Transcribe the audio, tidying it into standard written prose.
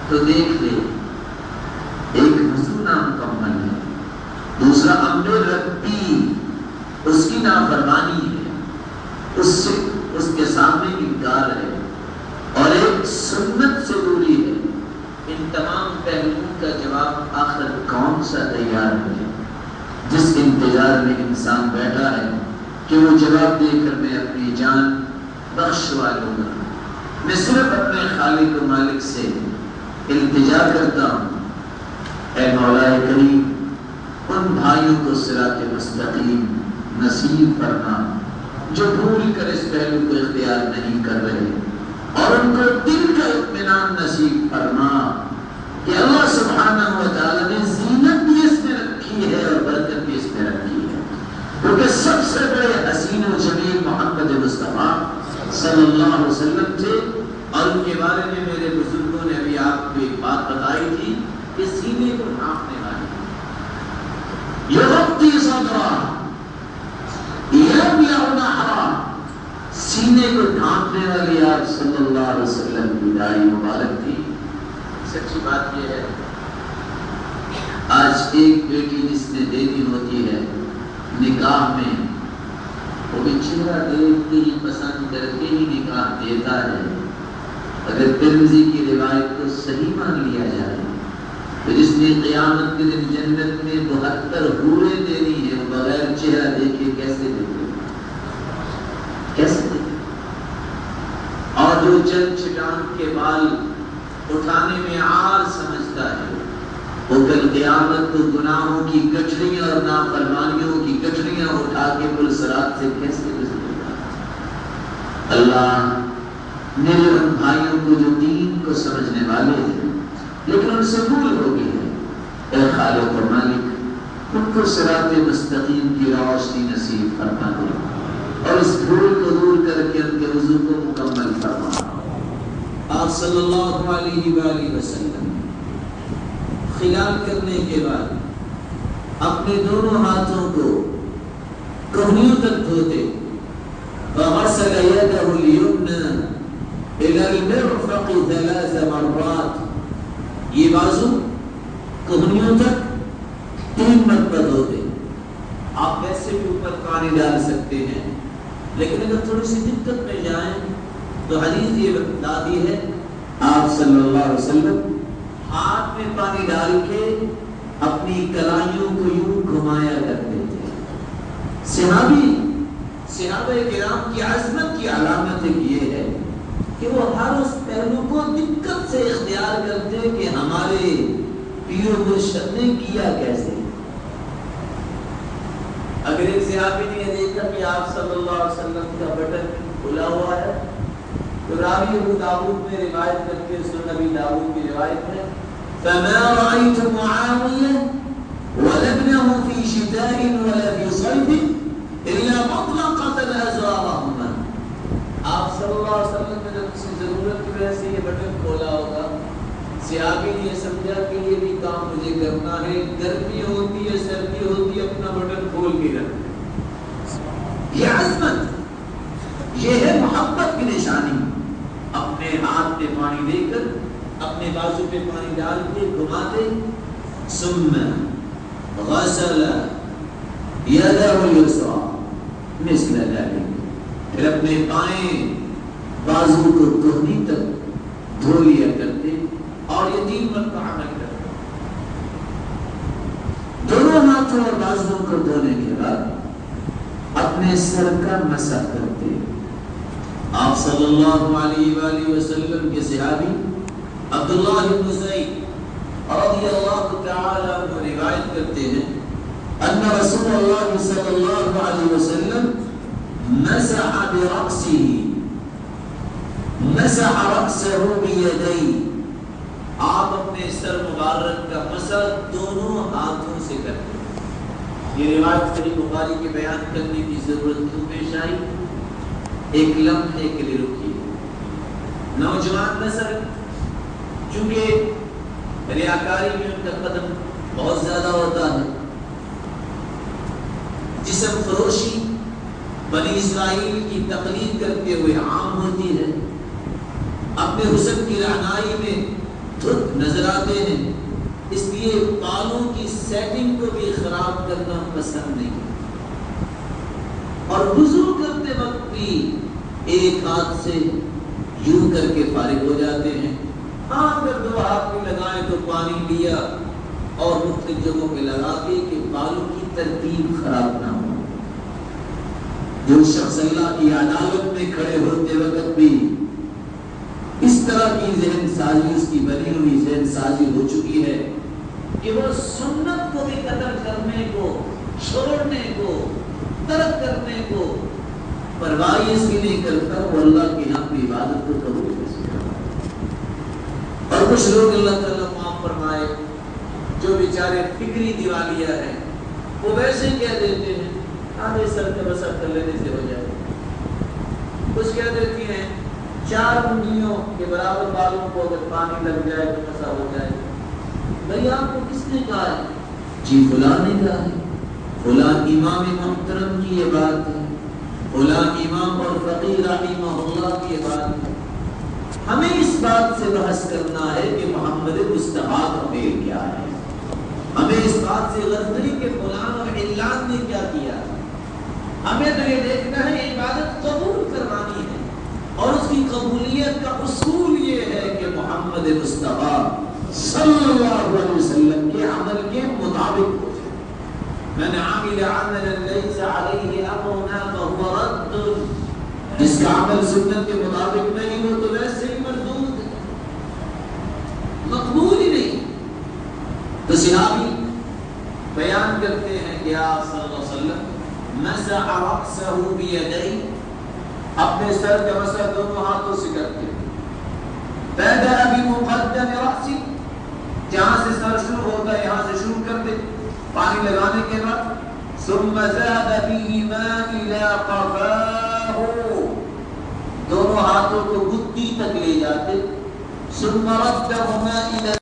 تو دیکھ لے، ایک وضو نامکمل ہے، دوسرا امر ربی اس کی نافرمانی ہے، اس کے سامنے انکار ہے، اور ایک سنت سے دوری ہے۔ ان تمام پہلوؤں کا جواب آخر کون سا تیار ہے؟ جس انتظار میں انسان بیٹھا ہے کہ وہ جواب دے کر میں اپنی جان بخشوا لوں گا۔ میں صرف اپنے خالق و مالک سے التجا کرتا ہوں، اے مولا کریم ان بھائیوں کو صراط مستقیم نصیب فرما جو بھول کر اس پہلو کو اختیار نہیں کر رہے، اور ان کو دل کا اطمینان نصیب فرما کہ اللہ سبحانہ و تعالیٰ نے زینت بھی اس میں رکھی ہے اور برکت بھی اس میں رکھی ہے، کیونکہ سب سے بڑے حسین و جمیل محمد مصطفیٰ صلی اللہ علیہ وسلم تھے، اور ان کے بارے میں میرے بزرگوں نے ابھی آپ کو ایک بات بتائی تھی کہ سینے کو ڈھانپنے والی یغطی صدرہ یملأ نحرہ، سینے کو ڈھانپنے والی آپ صلی اللہ علیہ وسلم کی داڑھی مبارک تھی۔ سچی بات یہ ہے، آج ایک بیٹی جس نے دینی ہوتی ہے نکاح میں، وہ بھی چہرہ دیکھ کے ہی پسند کر کے ہی نکاح دیتا ہے۔ اگر ترمذی کی روایت کو صحیح مان لیا جائے تو جس نے قیامت کے دن جنت میں 72 حوریں دینی ہے، وہ بغیر چہرہ دیکھے کیسے دیکھے؟ کیسے دیکھے؟ اور جو چند چٹان کے بال اٹھانے میں عار سمجھتا ہے، وہ کل قیامت کو گناہوں کی گٹھڑیاں اور نافرمانیوں کی گٹھڑیاں اٹھا کے پل صراط سے کیسے گزرے گا؟ اللہ میرے ان بھائیوں کو جو دین کو سمجھنے والے تھے لیکن ان سے بھول ہو گئی ہے، اے خالق و مالک ان کو صراط مستقیم کی روشنی نصیب فرما دے، اور اس بھول کو دور کر کے ان کے وضو کو مکمل فرما۔ آپ صلی اللہ علیہ وآلہ وسلم خلال کرنے کے بعد اپنے دونوں ہاتھوں کو کہنیوں تک دھوتے، وغسل یدہ الیمنی الی المرفق 3 مرات، یہ بازو کہنیوں تک 3 مرتبہ دھوتے۔ آپ ویسے بھی اوپر پانی ڈال سکتے ہیں، لیکن اگر تھوڑی سی دقت میں جائیں تو حدیث یہ بتاتی ہے آپ صلی اللہ علیہ وسلم ہاتھ میں پانی ڈال کے اپنی کلائیوں کو یوں گھمایا کرتے تھے۔ صحابہ کرام کی عظمت کی علامت یہ ہے کہ وہ ہر اس پہلو کو دقت سے اختیار کرتے کہ ہمارے پیر و مرشد نے کیا کیسے۔ اگر ایک صحابی نے یہ دیکھا کہ آپ صلی اللہ علیہ وسلم کا بٹن کھلا ہوا ہے تو راوی ابو داؤد میں روایت کرتے، سنن ابی داؤد کی روایت ہے، فما رأيت معاوية ولا ابنه في شتاء ولا في صيف إلا مطلقة أزارهما۔ آپ صلی اللہ علیہ وسلم نے جب کسی ضرورت کی وجہ سے یہ بٹن کھولا ہوگا، صحابی نے یہ سمجھا کہ یہ بھی کام مجھے کرنا ہے، گرمی ہوتی ہے سردی ہوتی ہے اپنا بٹن کھول کے رکھنا۔ یہ عظمت، یہ ہے محبت کی نشانی۔ اپنے ہاتھ پہ پانی دے کر اپنے بازو پہ پانی ڈال کے گھماتے، ثم غسل یدہ الیسریٰ مثل ذلک، پھر اپنے بائیں بازو کو کہنی تک دھو لیا کرتے، اور یہ 3 مرتبہ عمل کرتے۔ دونوں ہاتھوں اور بازوؤں کو دھونے کے بعد اپنے سر کا مسح کرتے۔ آپ صلی اللہ علیہ وآلہ وسلم کے صحابی عبداللہ بن زید رضی اللہ تعالی عنہ روایت کرتے ہیں ان رسول اللہ صلی اللہ علیہ وسلم مسح برأسه مسح رأسه بيديه، آپ اپنے سر مبارک کا مسح دونوں ہاتھوں سے کرتے ہیں۔ یہ روایت صحیح بخاری کے بیان کرنے کی ضرورت کیوں پیش آئی؟ ایک لمحے کے لیے رکیے۔ نوجوان نسل چونکہ ریاکاری میں ان کا قدم بہت زیادہ ہوتا ہے، جسم فروشی بنی اسرائیل کی تقلید کرتے ہوئے عام ہوتی ہے، اپنے حسن کی رعنائی میں دھت نظر آتے ہیں، اس لیے بالوں کی سیٹنگ کو بھی خراب کرنا پسند نہیں، اور وضو کرتے وقت بھی ایک ہاتھ سے یوں کر کے فارغ ہو جاتے ہیں، ہاں اگر دو ہاتھ بھی لگائیں تو پانی لیا اور مختلف جگہوں پہ لگا کے کہ بالوں کی ترتیب خراب نہ ہو۔ جو شخص اللہ کی عدالت میں کھڑے ہوتے وقت بھی اس طرح کی ذہن سازی، اس کی بنی ہوئی ذہن سازی ہو چکی ہے کہ وہ سنت کو بھی قتل کرنے کو، چھوڑنے کو، ترک کرنے کو پرواہ اس کی نہیں کرتا، وہ اللہ کی حق کی عبادت کو قبول کر سکتا۔ اور کچھ لوگ اللہ تعالیٰ معاف فرمائے جو بیچارے فکری دیوالیہ ہیں، وہ ویسے کہہ دیتے ہیں آدھے سر کا بسر کر لینے سے ہو جائے، کچھ کہہ دیتی ہیں 4 انگلیوں کے برابر بالوں کو اگر پانی لگ جائے تو مسا ہو جائے۔ بھئی آپ کو کس نے کہا ہے؟ جی فلاں نے کہا ہے، فلاں امام محترم کی یہ بات ہے، فلاں امام اور فقیر رحمہ اللہ کی یہ بات ہے۔ ہمیں اس بات سے بحث کرنا ہے کہ محمد مصطفیٰ کا فعل کیا ہے، ہمیں اس بات سے غرض نہیں کہ فلاں اور علان نے کیا کیا، ہمیں تو یہ دیکھنا ہے عبادت قبول کروانی ہے، اور اس کی قبولیت کا اصول یہ ہے کہ محمد مصطفیٰ صلی اللہ علیہ وسلم کے عمل کے مطابق ہو جائے۔ من عمل عملا لیس علیہ امرنا فهو رد، جس کا عمل سنت کے مطابق نہیں ہو تو ویسے ہی مردود ہے، مقبول ہی نہیں۔ تو صحابی بیان کرتے ہیں کہ آپ صلی اللہ علیہ وسلم مسح رأسہ بیدیہ، اپنے سر کا مسح دونوں ہاتھوں سے کرتے، بدأ بمقدم رأسی، جہاں سے سر شروع ہوتا ہے یہاں سے شروع کرتے پانی لگانے کے بعد، ثم زاد بهما إلى قفاه، دونوں ہاتھوں کو گدی تک لے جاتے، ثم ردهما إلى